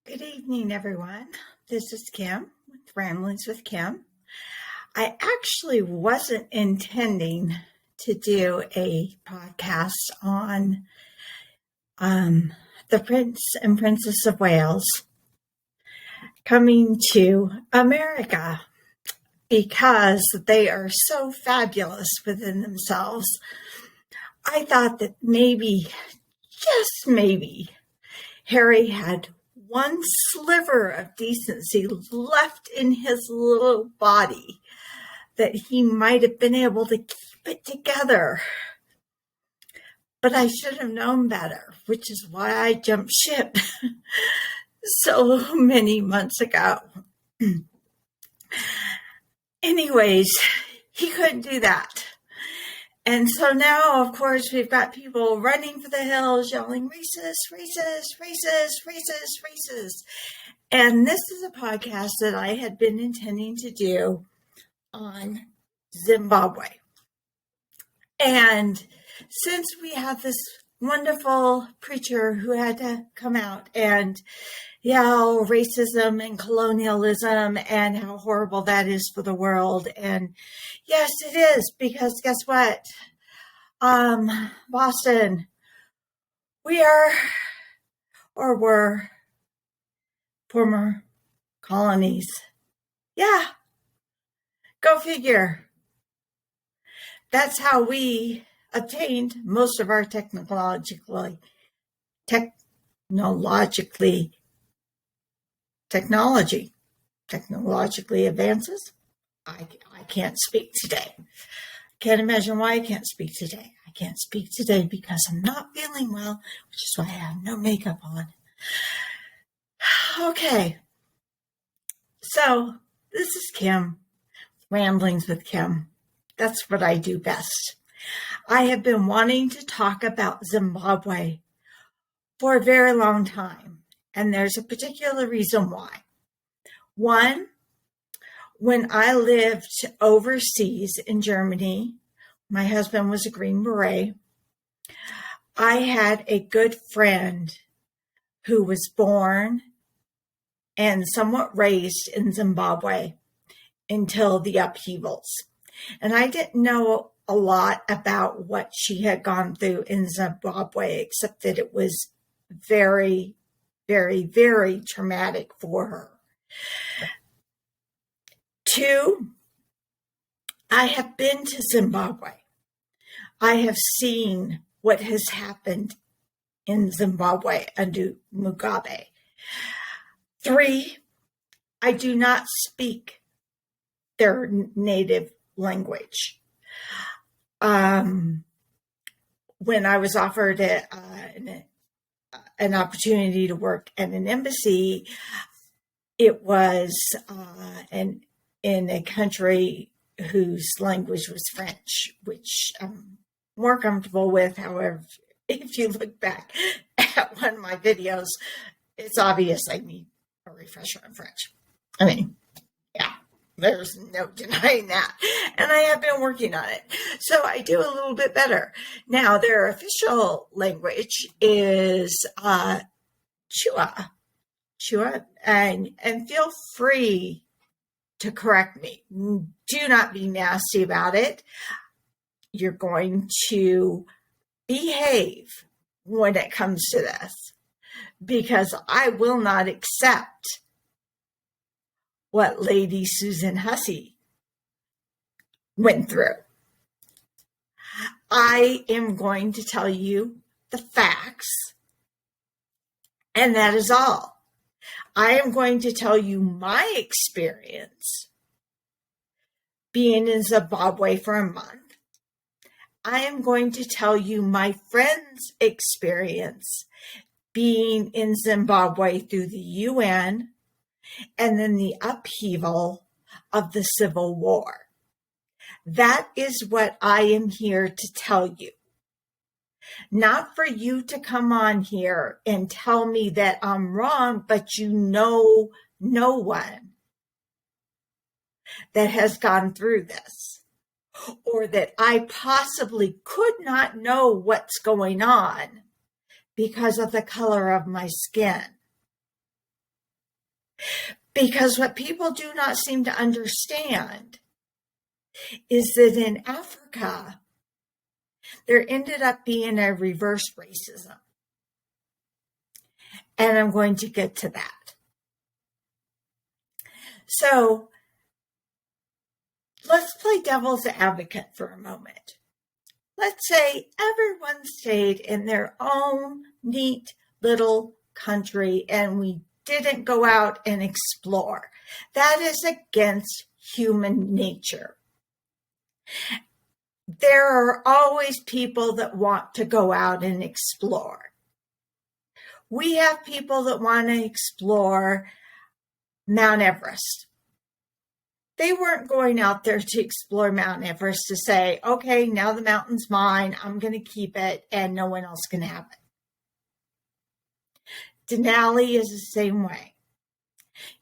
Good evening, everyone. This is Kim with Ramblings with Kim. I actually wasn't intending to do a podcast on the Prince and Princess of Wales coming to America because they are so fabulous within themselves. I thought that maybe, just maybe, Harry had one sliver of decency left in his little body, that he might have been able to keep it together. But I should have known better, which is why I jumped ship so many months ago. Anyways, he couldn't do that. And so now, of course, we've got people running for the hills, yelling, racist, racist, racist, racist, racist. And this is a podcast that I had been intending to do on Zimbabwe. And since we have this wonderful preacher who had to come out and yell racism and colonialism and how horrible that is for the world. And yes, it is, because guess what? Boston, we are, or were, former colonies. Yeah, go figure. That's how we obtained most of our technologically advances. I can't speak today. Can't imagine why I can't speak today. I can't speak today because I'm not feeling well, which is why I have no makeup on. Okay. So this is Kim, Ramblings with Kim. That's what I do best. I have been wanting to talk about Zimbabwe for a very long time, and there's a particular reason why. One, when I lived overseas in Germany, my husband was a Green Beret. I had a good friend who was born and somewhat raised in Zimbabwe until the upheavals. And I didn't know a lot about what she had gone through in Zimbabwe, except that it was very, very, very traumatic for her. Two, I have been to Zimbabwe. I have seen what has happened in Zimbabwe under Mugabe. Three, I do not speak their native language. When I was offered an opportunity to work at an embassy, it was in a country whose language was French, which I'm more comfortable with. However, if you look back at one of my videos, it's obvious I need a refresher on French. I mean, yeah, there's no denying that. And I have been working on it. So I do a little bit better. Now, their official language is Chua, and feel free to correct me. Do not be nasty about it. You're going to behave when it comes to this, because I will not accept what Lady Susan Hussey went through. I am going to tell you the facts, and that is all. I am going to tell you my experience being in Zimbabwe for a month. I am going to tell you my friend's experience being in Zimbabwe through the UN and then the upheaval of the Civil War. That is what I am here to tell you. Not for you to come on here and tell me that I'm wrong, but you know no one that has gone through this, or that I possibly could not know what's going on because of the color of my skin. Because what people do not seem to understand is that in Africa, there ended up being a reverse racism. And I'm going to get to that. So let's play devil's advocate for a moment. Let's say everyone stayed in their own neat little country and we didn't go out and explore. That is against human nature. There are always people that want to go out and explore. We have people that want to explore Mount Everest. They weren't going out there to explore Mount Everest to say, okay, now the mountain's mine, I'm going to keep it, and no one else can have it. Denali is the same way.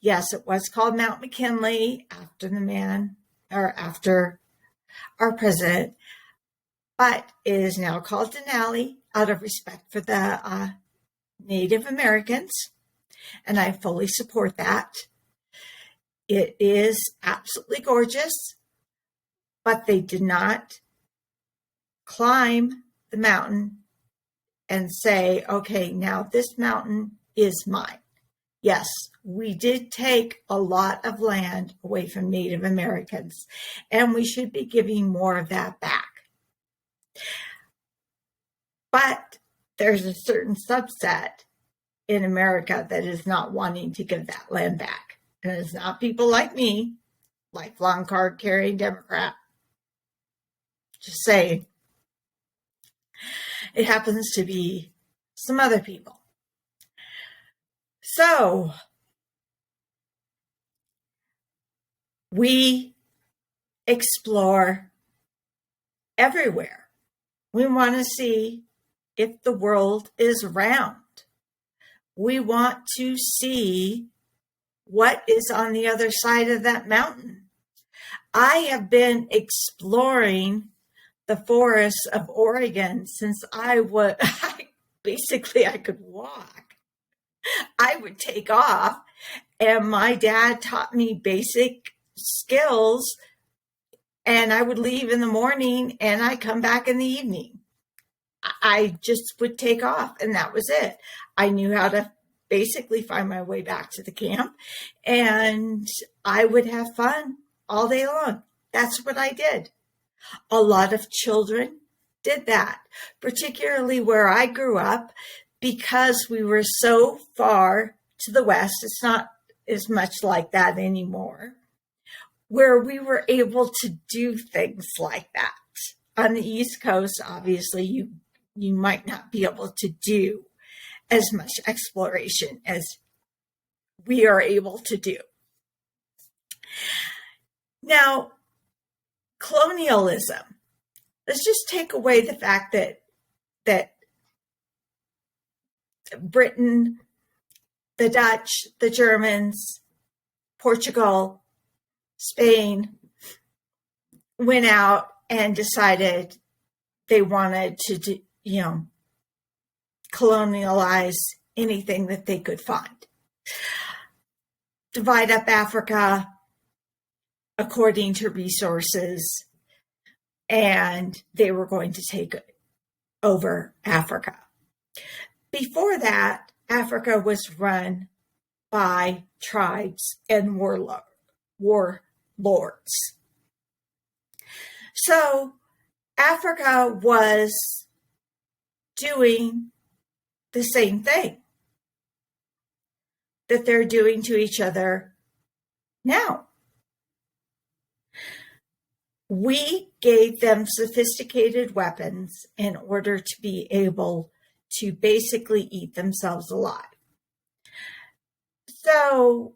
Yes, it was called Mount McKinley after the man, or after our president, but it is now called Denali out of respect for the Native Americans, and I fully support that. It is absolutely gorgeous, but they did not climb the mountain and say, okay, now this mountain is mine. Yes, we did take a lot of land away from Native Americans, and we should be giving more of that back. But there's a certain subset in America that is not wanting to give that land back. And it's not people like me, lifelong card-carrying Democrat. Just saying. It happens to be some other people. So, we explore everywhere. We want to see if the world is round. We want to see what is on the other side of that mountain. I have been exploring the forests of Oregon since I could walk. I would take off, and my dad taught me basic skills, and I would leave in the morning and I come back in the evening. I just would take off, and that was it. I knew how to basically find my way back to the camp, and I would have fun all day long. That's what I did. A lot of children did that, particularly where I grew up, because we were so far to the west. It's not as much like that anymore, where we were able to do things like that. On the East Coast, obviously, you might not be able to do as much exploration as we are able to do. Now, colonialism. Let's just take away the fact that Britain, the Dutch, the Germans, Portugal, Spain went out and decided they wanted to colonialize anything that they could find. Divide up Africa according to resources, and they were going to take over Africa. Before that, Africa was run by tribes and warlords. So Africa was doing the same thing that they're doing to each other now. We gave them sophisticated weapons in order to be able to basically eat themselves alive. So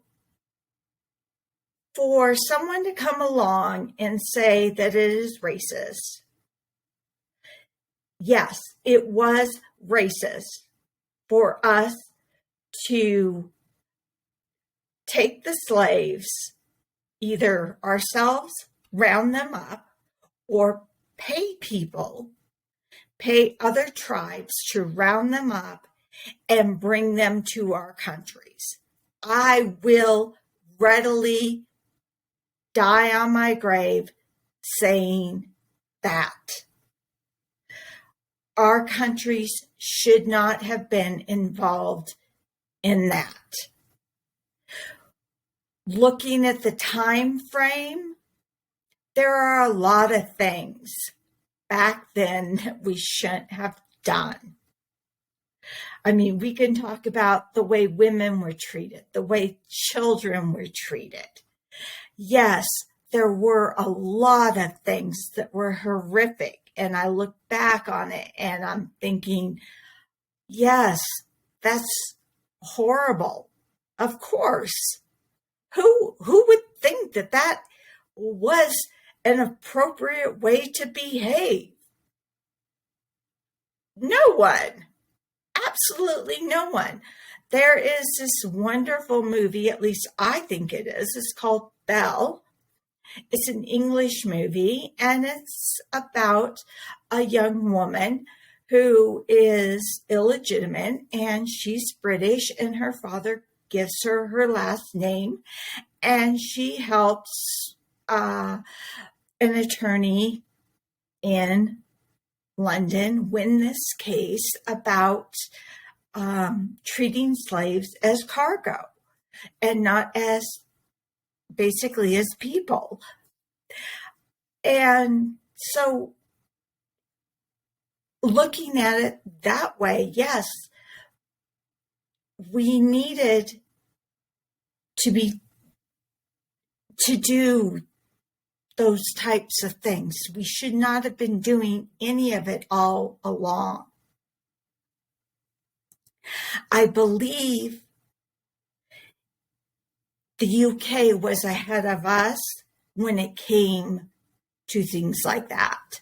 for someone to come along and say that it is racist, yes, it was racist for us to take the slaves, either ourselves, round them up, or pay other tribes to round them up and bring them to our countries. I will readily die on my grave saying that. Our countries should not have been involved in that. Looking at the time frame, there are a lot of things back then that we shouldn't have done. I mean, we can talk about the way women were treated, the way children were treated. Yes, there were a lot of things that were horrific. And I look back on it and I'm thinking, yes, that's horrible. Of course. Who would think that that was an appropriate way to behave? No one. Absolutely no one. There is this wonderful movie, at least I think it is. It's called Belle. It's an English movie, and it's about a young woman who is illegitimate, and she's British, and her father gives her her last name, and she helps an attorney in London win this case about treating slaves as cargo and not as basically as people. And so looking at it that way, yes, we needed to do those types of things. We should not have been doing any of it all along. I believe the UK was ahead of us when it came to things like that,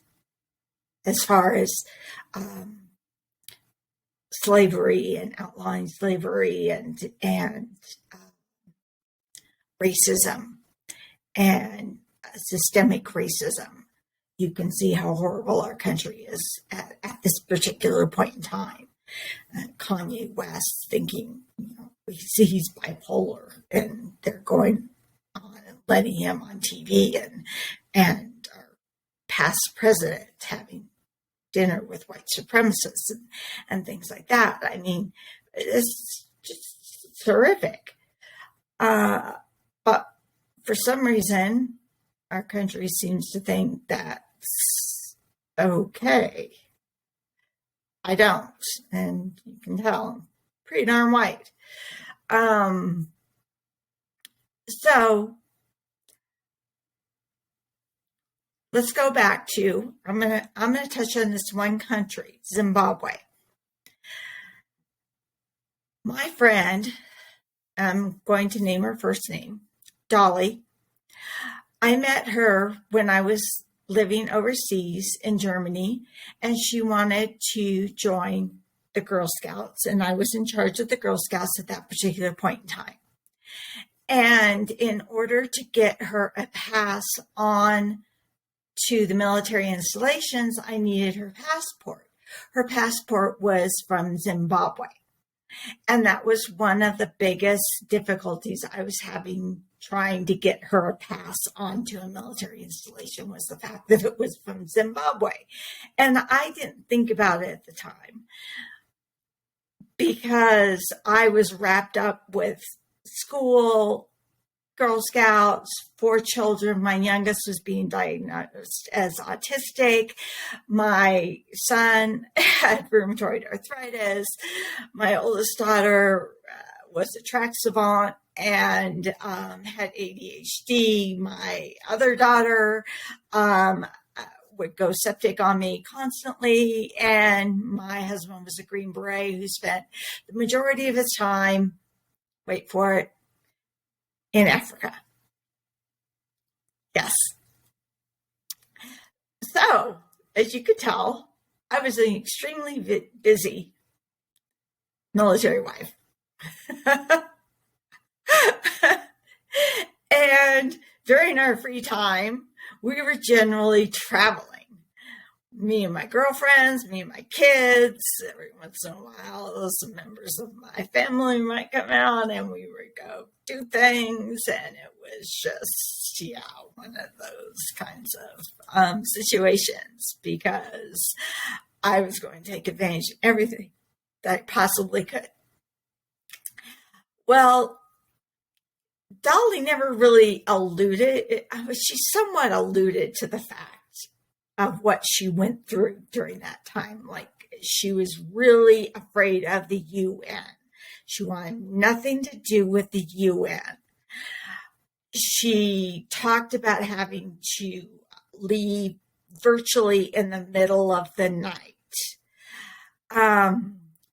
as far as slavery and outlawing slavery and racism and systemic racism. You can see how horrible our country is at this particular point in time. Kanye West thinking, we see he's bipolar, and they're going on and letting him on TV, and our past president having dinner with white supremacists and things like that. I mean, it's just terrific. But for some reason, our country seems to think that's okay. I don't, and you can tell I'm pretty darn white. So let's go back to, I'm gonna touch on this one country, Zimbabwe. My friend, I'm going to name her first name, Dolly. I met her when I was living overseas in Germany, and she wanted to join the Girl Scouts, and I was in charge of the Girl Scouts at that particular point in time. And in order to get her a pass on to the military installations, I needed her passport. Her passport was from Zimbabwe. And that was one of the biggest difficulties I was having trying to get her a pass onto a military installation, was the fact that it was from Zimbabwe. And I didn't think about it at the time because I was wrapped up with school, Girl Scouts, 4 children. My youngest was being diagnosed as autistic. My son had rheumatoid arthritis. My oldest daughter was a track savant and had ADHD. My other daughter would go septic on me constantly. And my husband was a Green Beret who spent the majority of his time, wait for it, in Africa. Yes. So, as you could tell, I was an extremely busy military wife. And during our free time, we were generally traveling. me and my girlfriends, me and my kids. Every once in a while, some members of my family might come out and we would go do things. And it was just, one of those kinds of situations, because I was going to take advantage of everything that I possibly could. Well, Dolly never really she somewhat alluded to the fact of what she went through during that time. Like, she was really afraid of the UN. She wanted nothing to do with the UN. She talked about having to leave virtually in the middle of the night.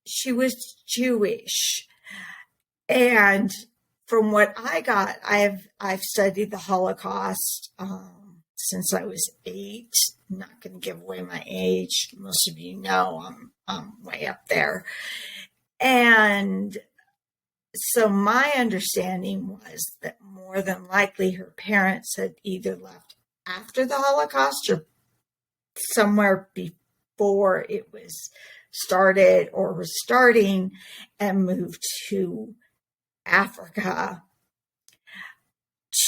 She was Jewish, and from what I got, I've studied the Holocaust since I was 8. I'm not going to give away my age. Most of you know I'm way up there. And so my understanding was that more than likely her parents had either left after the Holocaust or somewhere before it was started or was starting, and moved to Africa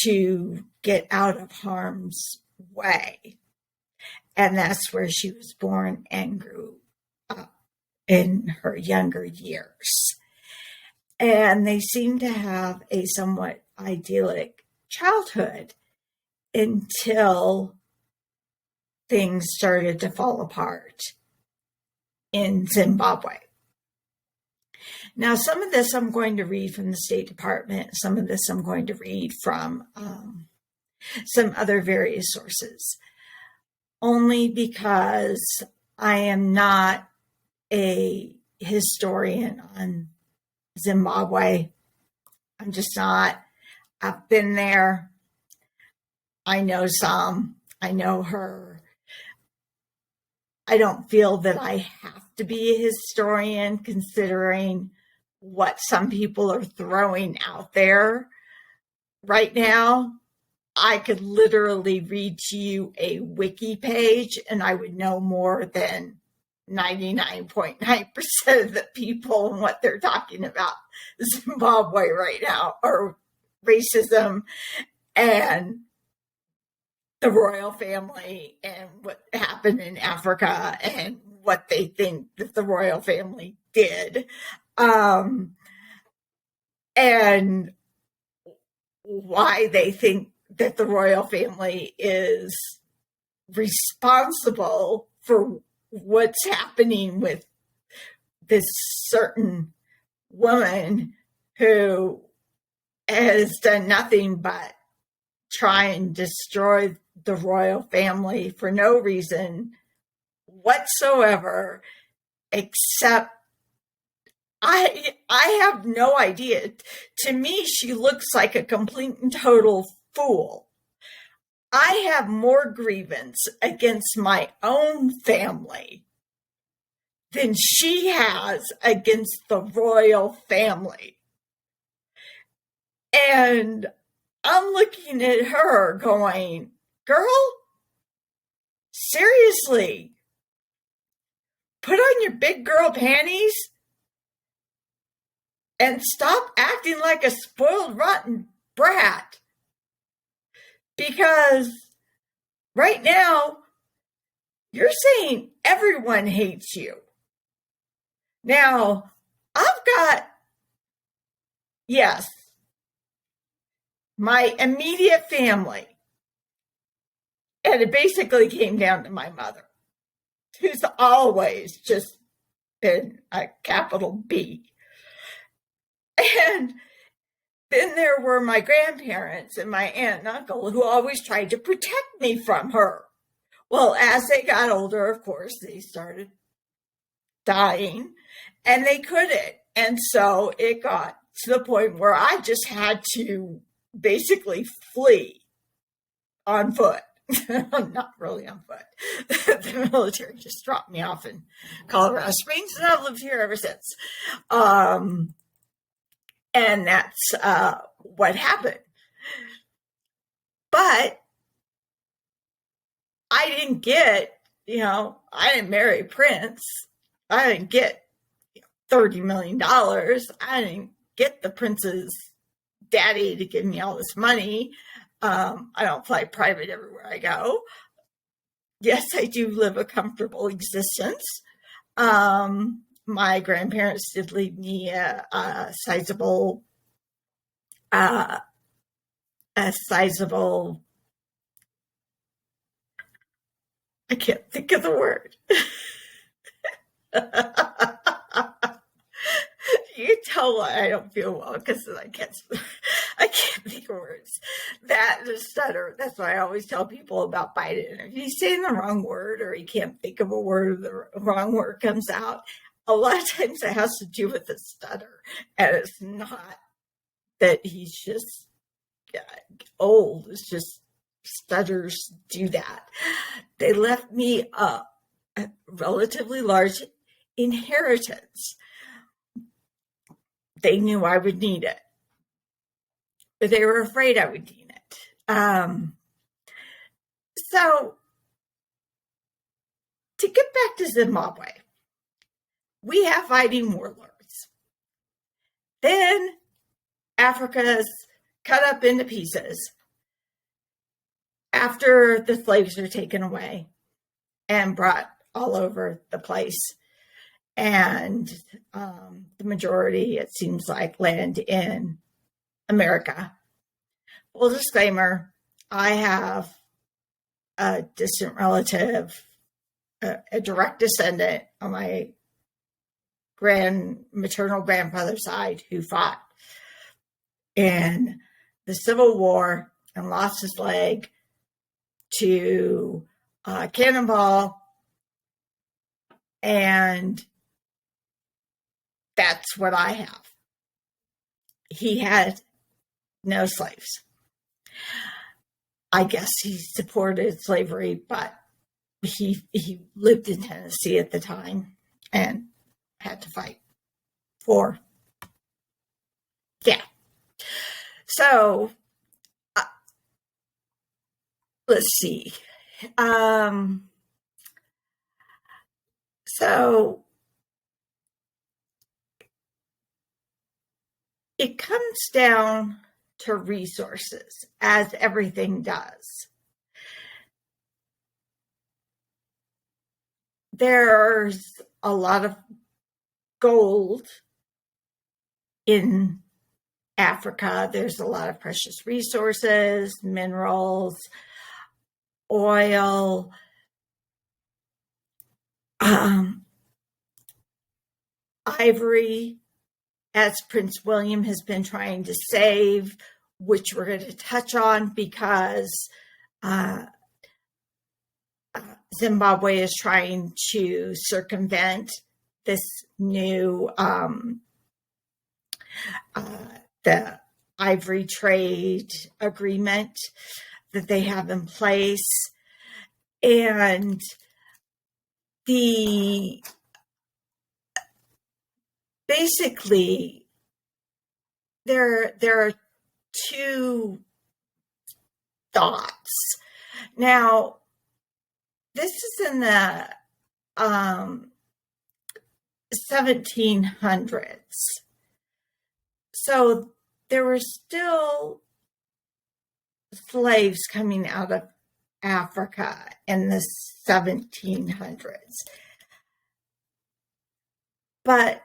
to get out of harm's way. And that's where she was born and grew up in her younger years. And they seem to have a somewhat idyllic childhood until things started to fall apart in Zimbabwe. Now, some of this I'm going to read from the State Department. Some of this I'm going to read from some other various sources, only because I am not a historian on Zimbabwe. I'm just not. I've been there. I know some. I know her. I don't feel that I have to be a historian, considering what some people are throwing out there right now. I could literally read to you a wiki page and I would know more than 99.9% of the people and what they're talking about Zimbabwe right now, or racism and the royal family and what happened in Africa and what they think that the royal family did. And why they think that the royal family is responsible for what's happening with this certain woman who has done nothing but try and destroy the royal family for no reason whatsoever, except I have no idea. To me, she looks like a complete and total fool. I have more grievance against my own family than she has against the royal family. And I'm looking at her going, girl, seriously, put on your big girl panties and stop acting like a spoiled, rotten brat. Because right now, you're saying everyone hates you. Now, I've got, yes, my immediate family, and it basically came down to my mother, who's always just been a capital B. And then there were my grandparents and my aunt and uncle, who always tried to protect me from her. Well, as they got older, of course, they started dying and they couldn't. And so it got to the point where I just had to basically flee on foot. Not really on foot. The military just dropped me off in Colorado Springs, and I've lived here ever since. And that's what happened. But I didn't get I didn't marry Prince. I didn't get $30 million. I didn't get the prince's daddy to give me all this money. I don't fly private everywhere I go. Yes, I do live a comfortable existence. My grandparents did leave me a sizable, I can't think of the word. You tell why I don't feel well, because I can't think of words. That is stutter. That's why I always tell people about Biden. If he's saying the wrong word, or he can't think of a word, or the wrong word comes out, a lot of times it has to do with the stutter. And it's not that he's just old. It's just stutters do that. They left me a relatively large inheritance. They knew I would need it, but they were afraid I would need it. So to get back to Zimbabwe, we have fighting warlords. Then Africa's cut up into pieces after the slaves are taken away and brought all over the place. And the majority, it seems like, land in America. Full disclaimer, I have a distant relative, a direct descendant on my maternal grandfather's side who fought in the Civil War and lost his leg to a cannonball, and that's what I have. He had no slaves. I guess he supported slavery, but he lived in Tennessee at the time and had to fight for. Yeah. So let's see. So it comes down to resources, as everything does. There's a lot of gold in Africa. There's a lot of precious resources, minerals, oil, ivory, as Prince William has been trying to save, which we're going to touch on because Zimbabwe is trying to circumvent this new the ivory trade agreement that they have in place. And basically there are two thoughts. Now, this is in the 1700s. So there were still slaves coming out of Africa in the 1700s. But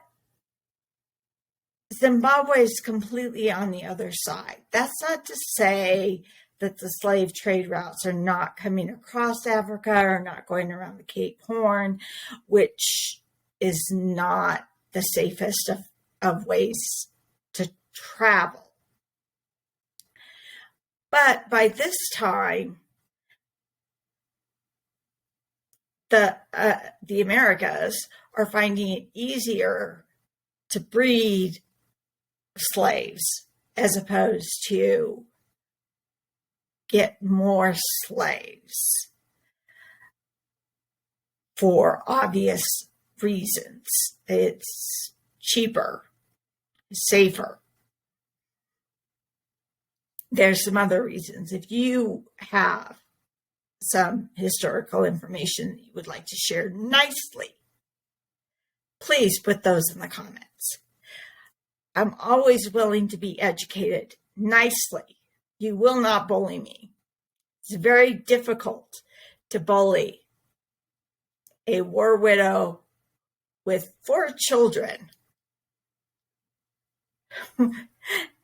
Zimbabwe is completely on the other side. That's not to say that the slave trade routes are not coming across Africa or not going around the Cape Horn, which is not the safest of ways to travel. But by this time, the Americas are finding it easier to breed slaves as opposed to get more slaves for obvious reasons. It's cheaper, safer. There's some other reasons. If you have some historical information that you would like to share nicely, please put those in the comments. I'm always willing to be educated nicely. You will not bully me. It's very difficult to bully a war widow with 4 children,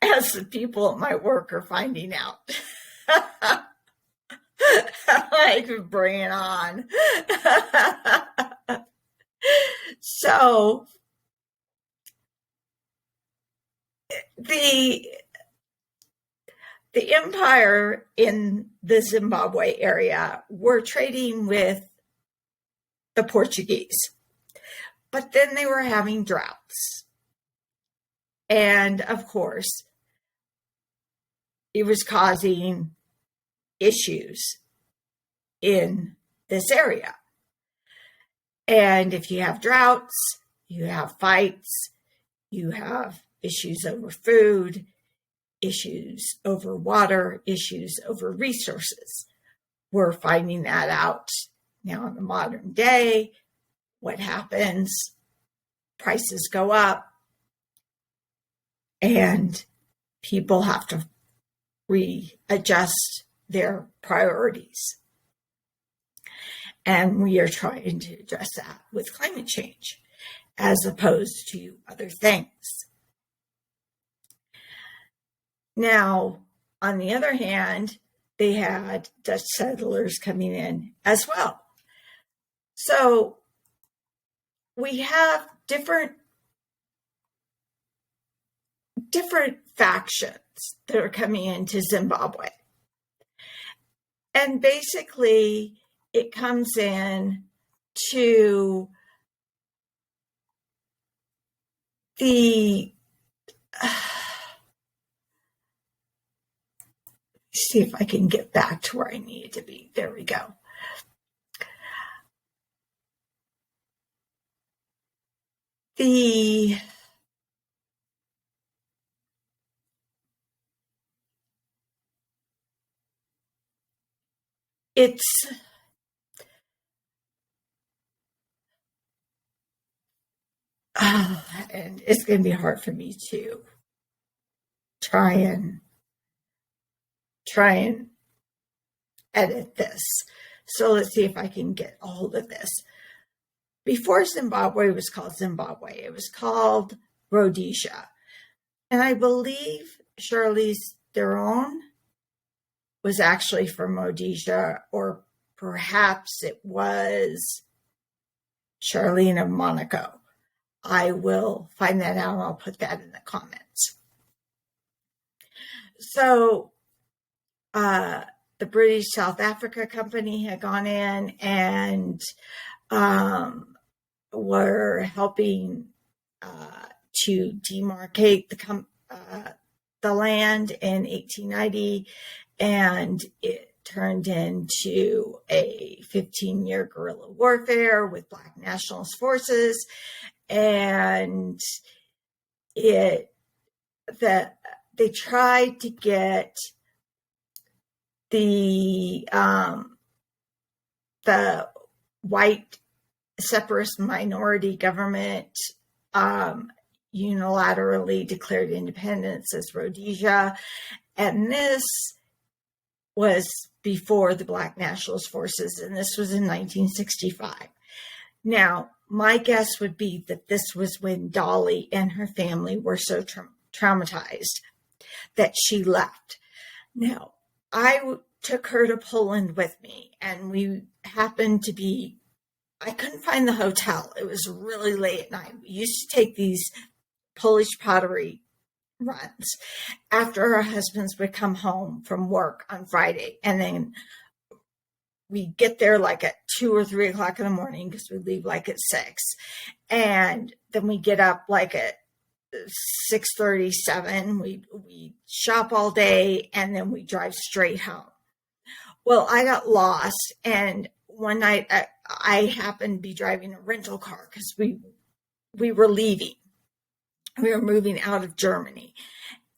as the people at my work are finding out. Like, bring it on. So, the empire in the Zimbabwe area were trading with the Portuguese, but then they were having droughts. And of course, it was causing issues in this area. And if you have droughts, you have fights, you have issues over food, issues over water, issues over resources. We're finding that out now in the modern day. What happens? Prices go up, and people have to readjust their priorities. And we are trying to address that with climate change, as opposed to other things. Now, on the other hand, they had Dutch settlers coming in as well. So we have different factions that are coming into Zimbabwe. And basically, it comes in to the see if I can get back to where I needed to be. There we go. And it's going to be hard for me to try and edit this. So let's see if I can get a hold of this. Before Zimbabwe was called Zimbabwe, it was called Rhodesia. And I believe Charlize Theron was actually from Rhodesia, or perhaps it was Charlene of Monaco. I will find that out and I'll put that in the comments. So the British South Africa Company had gone in and were helping to demarcate the land in 1890, and it turned into a 15-year guerrilla warfare with Black nationalist forces, and they tried to get the white separatist minority government unilaterally declared independence as Rhodesia, and this was before the Black nationalist forces, and this was in 1965. Now, my guess would be that this was when Dolly and her family were so traumatized that she left. Now, I took her to Poland with me, and we happened to be, I couldn't find the hotel. It was really late at night. We used to take these Polish pottery runs after our husbands would come home from work on Friday, and then we get there like at 2 or 3 o'clock in the morning because we leave like at 6, and then we get up like at 6:37. We shop all day, and then we drive straight home. Well, I got lost, and one night I happened to be driving a rental car because we were leaving. We were moving out of Germany,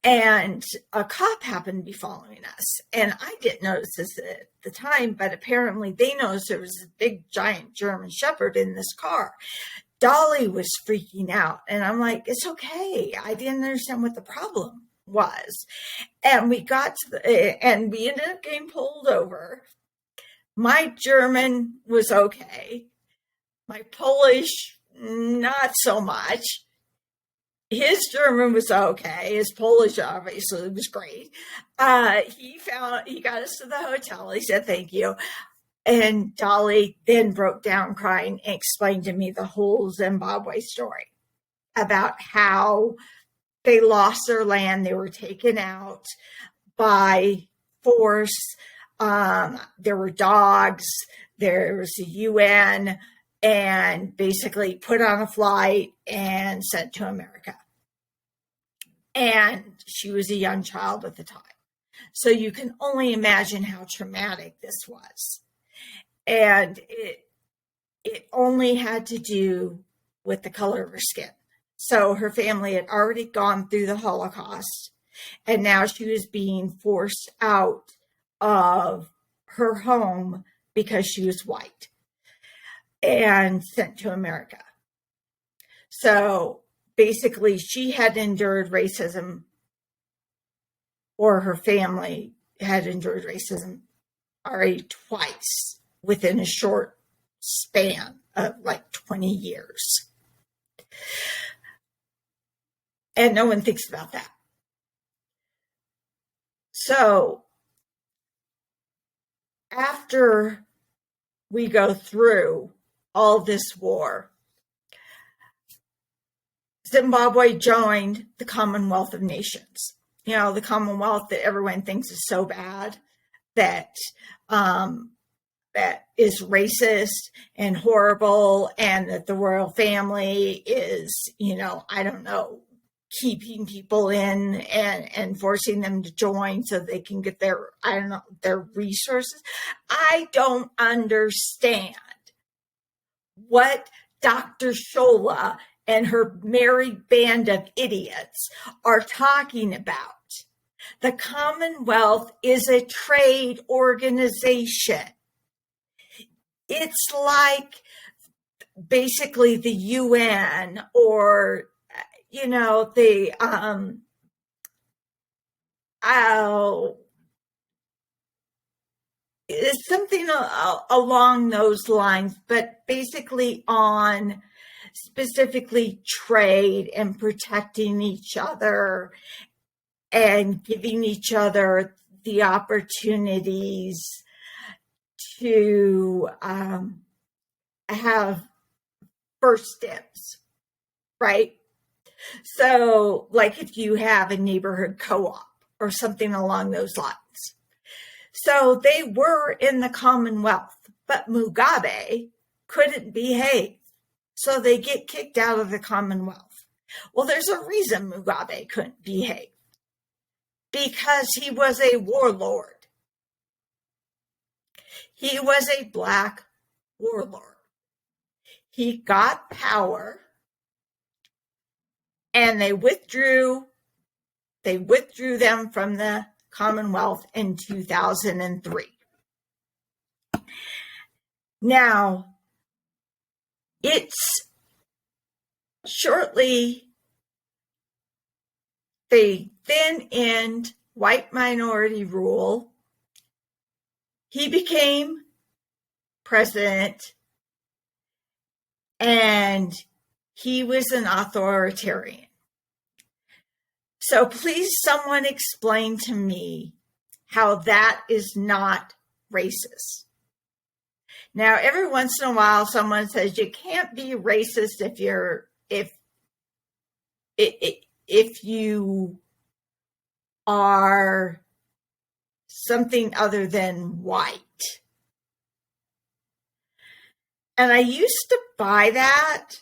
And a cop happened to be following us. And I didn't notice this at the time, but apparently they noticed there was a big, giant German Shepherd in this car. Dolly was freaking out. And I'm like, it's okay. I didn't understand what the problem was. And we and we ended up getting pulled over. My German was okay. My Polish, not so much. His German was okay. His Polish obviously was great. He got us to the hotel. He said, thank you. And Dolly then broke down crying and explained to me the whole Zimbabwe story about how they lost their land. They were taken out by force. There were dogs. There was the UN, and basically put on a flight and sent to America. And she was a young child at the time. So you can only imagine how traumatic this was. And it only had to do with the color of her skin. So her family had already gone through the Holocaust, and now she was being forced out of her home because she was white and sent to America. So basically, she had endured racism, or her family had endured racism already twice within a short span of like 20 years. And no one thinks about that. So after we go through all this war, Zimbabwe joined the Commonwealth of Nations. You know, the Commonwealth that everyone thinks is so bad, that that is racist and horrible, and that the royal family is, you know, I don't know, keeping people in and forcing them to join so they can get their, I don't know, their resources. I don't understand what Dr. Shola and her merry band of idiots are talking about. The Commonwealth is a trade organization. It's like basically the UN, or, you know, it's something along those lines, but basically on specifically trade and protecting each other and giving each other the opportunities to have first dibs, right? So like if you have a neighborhood co-op or something along those lines. So they were in the Commonwealth, but Mugabe couldn't behave. So they get kicked out of the Commonwealth. Well, there's a reason Mugabe couldn't behave. Because he was a warlord. He was a black warlord. He got power, and they withdrew them from the Commonwealth in 2003. Now, it's shortly they then end white minority rule. He became president, and he was an authoritarian. So please, someone explain to me how that is not racist. Now, every once in a while, someone says you can't be racist if you are something other than white. And I used to buy that,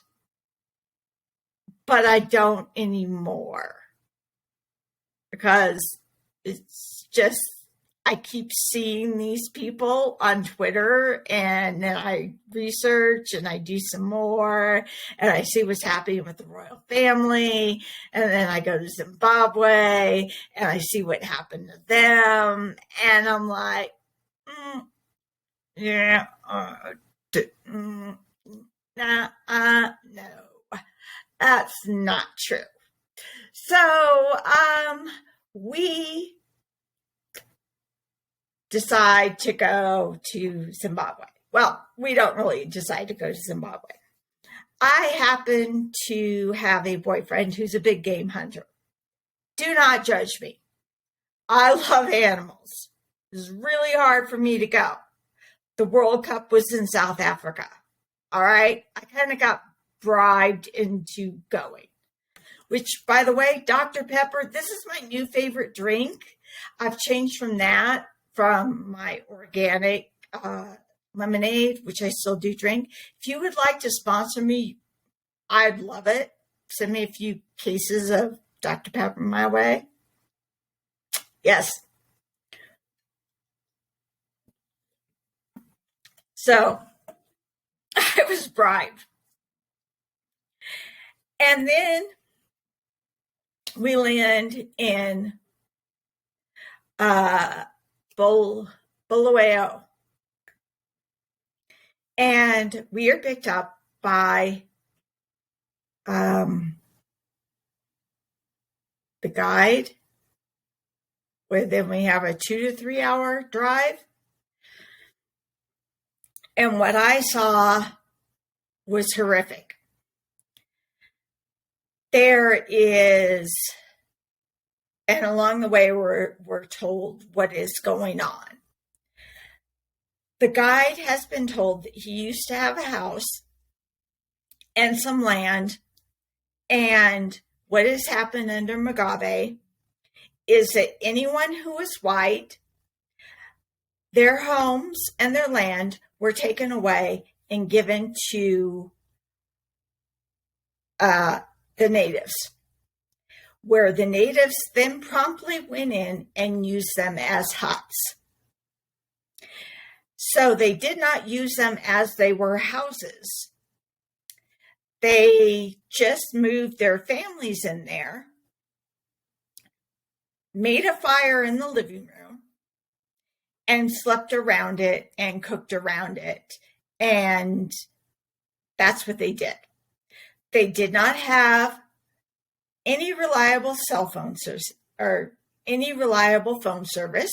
but I don't anymore. Because it's just, I keep seeing these people on Twitter, and then I research and I do some more, and I see what's happening with the royal family, and then I go to Zimbabwe and I see what happened to them, and I'm like, yeah, no, that's not true. So, we decide to go to Zimbabwe. Well, we don't really decide to go to Zimbabwe. I happen to have a boyfriend who's a big game hunter. Do not judge me. I love animals. It was really hard for me to go. The World Cup was in South Africa. All right. I kind of got bribed into going, which, by the way, Dr. Pepper, this is my new favorite drink. I've changed from my organic lemonade, which I still do drink. If you would like to sponsor me, I'd love it. Send me a few cases of Dr. Pepper my way. Yes. So I was bribed. And then we land in Bulawayo. And we are picked up by the guide, where then we have a 2 to 3 hour drive. And what I saw was horrific. There is, and along the way we're told what is going on. The guide has been told that he used to have a house and some land, and what has happened under Mugabe is that anyone who is white, their homes and their land were taken away and given to the natives, where the natives then promptly went in and used them as huts. So they did not use them as they were houses. They just moved their families in there, made a fire in the living room, and slept around it and cooked around it. And that's what they did. They did not have any reliable cell phone service or any reliable phone service.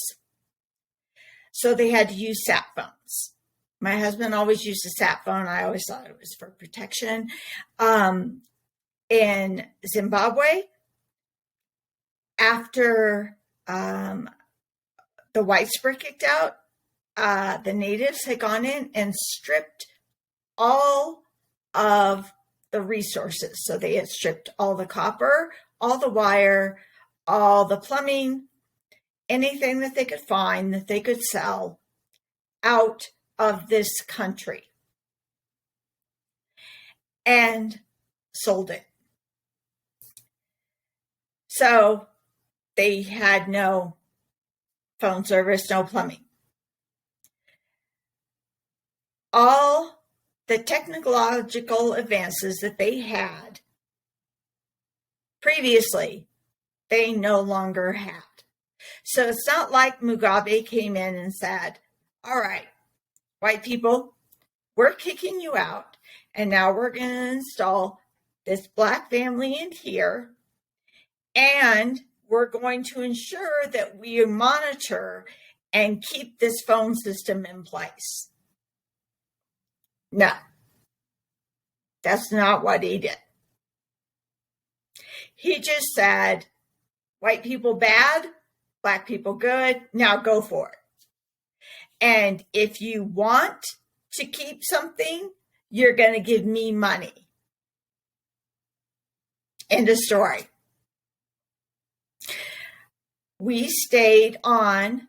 So they had to use sat phones. My husband always used a sat phone. I always thought it was for protection. In Zimbabwe, after the whites were kicked out, the natives had gone in and stripped all of the resources. So they had stripped all the copper, all the wire, all the plumbing, anything that they could find that they could sell out of this country, and sold it. So they had no phone service, no plumbing. All the technological advances that they had previously, they no longer had. So it's not like Mugabe came in and said, all right, white people, we're kicking you out, and now we're going to install this black family in here, and we're going to ensure that we monitor and keep this phone system in place. No, that's not what he did. He just said, white people bad, black people good, now go for it. And if you want to keep something, you're going to give me money. End of story. We stayed on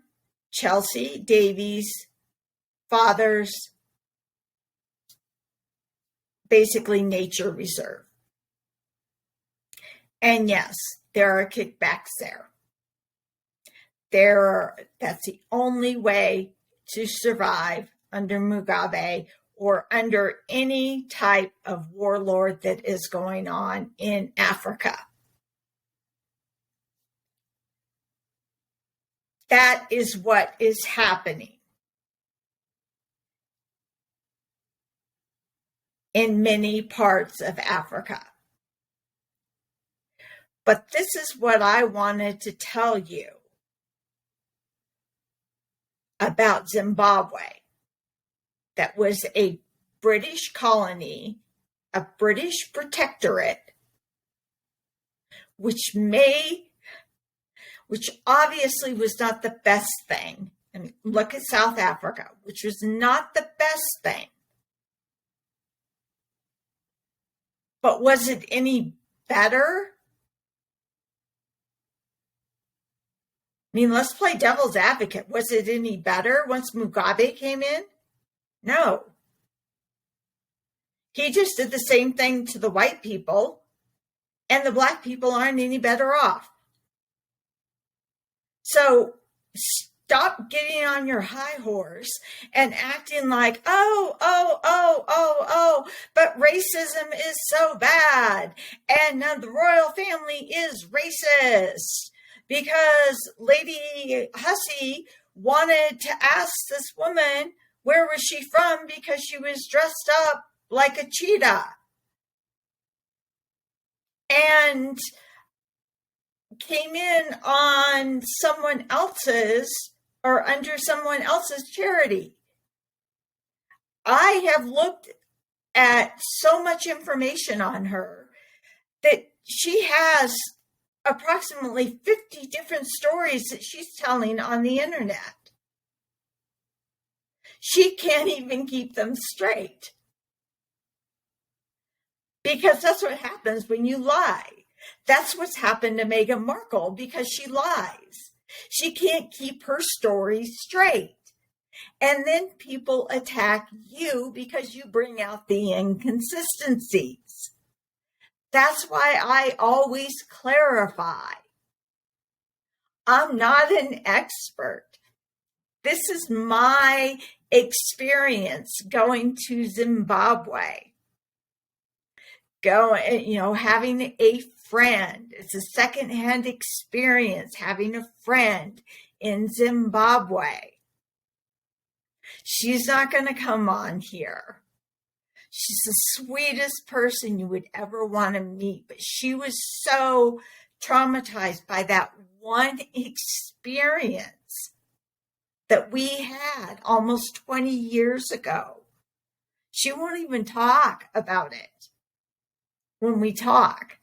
Chelsea Davies' father's basically nature reserve. And yes, there are kickbacks there. That's the only way to survive under Mugabe or under any type of warlord that is going on in Africa. That is what is happening in many parts of Africa. But this is what I wanted to tell you about Zimbabwe. That was a British colony, a British protectorate, which obviously was not the best thing. And look at South Africa, which was not the best thing. But was it any better? I mean, let's play devil's advocate. Was it any better once Mugabe came in? No. He just did the same thing to the white people, and the black people aren't any better off. So stop getting on your high horse and acting like, oh, but racism is so bad, and the royal family is racist because Lady Hussey wanted to ask this woman where was she from because she was dressed up like a cheetah and came in on someone else's or under someone else's charity. I have looked at so much information on her that she has approximately 50 different stories that she's telling on the internet. She can't even keep them straight. Because that's what happens when you lie. That's what's happened to Meghan Markle because she lies. She can't keep her story straight. And then people attack you because you bring out the inconsistencies. That's why I always clarify. I'm not an expert. This is my experience going to Zimbabwe. Having a friend. It's a secondhand experience having a friend in Zimbabwe. She's not going to come on here. She's the sweetest person you would ever want to meet, but she was so traumatized by that one experience that we had almost 20 years ago. She won't even talk about it when we talk.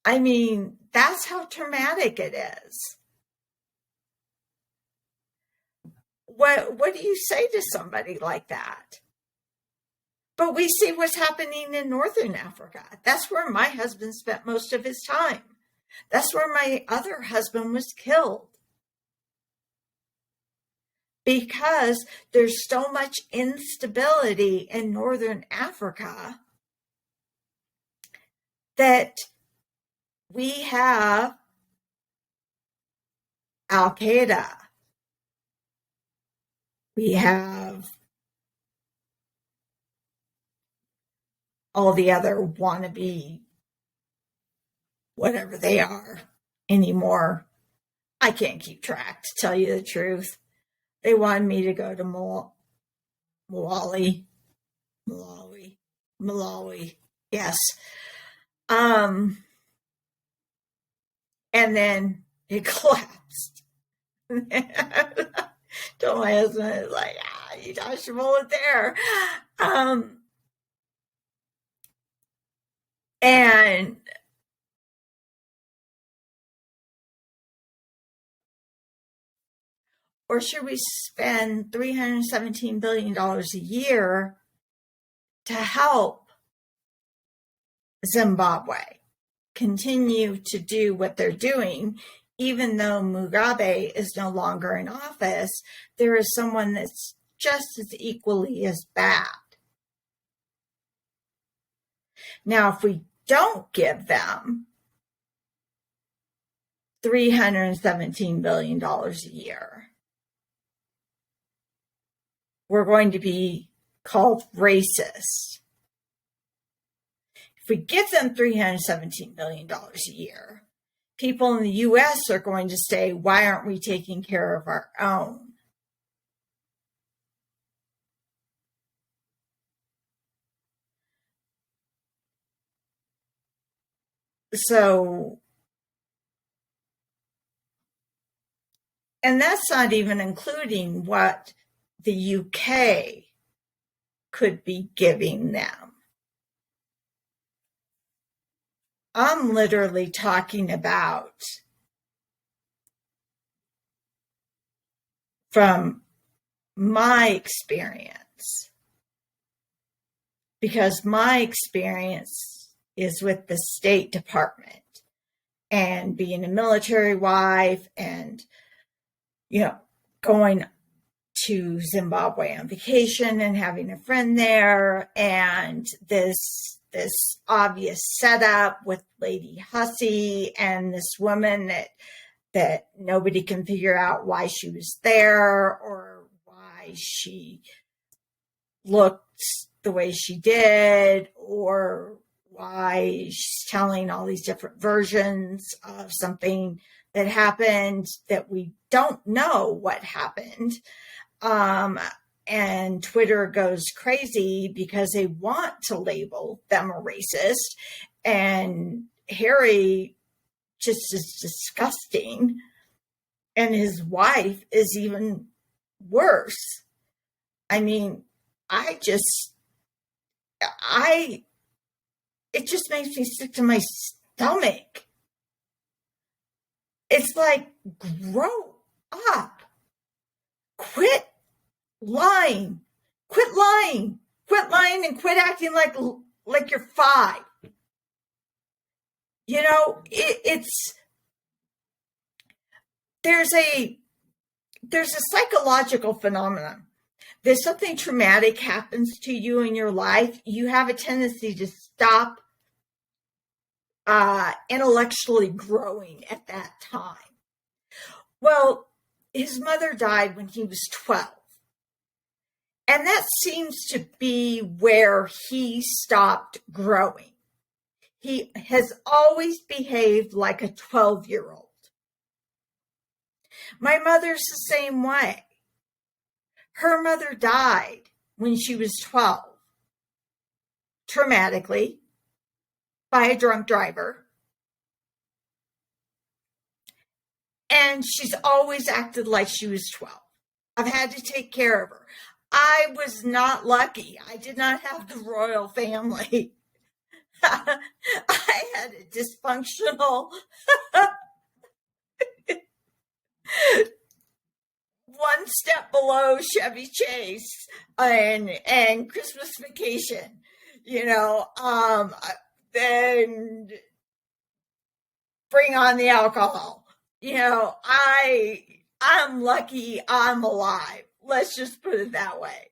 I mean, that's how traumatic it is. What do you say to somebody like that? But we see what's happening in Northern Africa. That's where my husband spent most of his time. That's where my other husband was killed. Because there's so much instability in Northern Africa that we have Al-Qaeda. We have all the other wannabe, whatever they are anymore. I can't keep track, to tell you the truth. They wanted me to go to Malawi, yes. And then it collapsed. Told my husband, like, you dodged a bullet there. And or should we spend $317 billion a year to help Zimbabwe continue to do what they're doing? Even though Mugabe is no longer in office, there is someone that's just as equally as bad. Now, if we don't give them $317 billion a year. We're going to be called racist. If we give them $317 billion a year, people in the U.S. are going to say, why aren't we taking care of our own? So, and that's not even including what the UK could be giving them. I'm literally talking about from my experience, because my experience is with the State Department and being a military wife and, going to Zimbabwe on vacation and having a friend there, and this obvious setup with Lady Hussey and this woman that nobody can figure out why she was there or why she looked the way she did or why she's telling all these different versions of something that happened that we don't know what happened. And Twitter goes crazy because they want to label them a racist. And Harry just is disgusting. And his wife is even worse. I mean, it just makes me sick to my stomach. It's like, grow up. Quit lying and quit acting like you're 5. There's a psychological phenomenon. There's something traumatic happens to you in your life, you have a tendency to stop intellectually growing at that time. Well, his mother died when he was 12. And that seems to be where he stopped growing. He has always behaved like a 12-year-old. My mother's the same way. Her mother died when she was 12, traumatically, by a drunk driver. And she's always acted like she was 12. I've had to take care of her. I was not lucky. I did not have the royal family. I had a dysfunctional one step below Chevy Chase and Christmas Vacation, then bring on the alcohol. I'm lucky I'm alive. Let's just put it that way.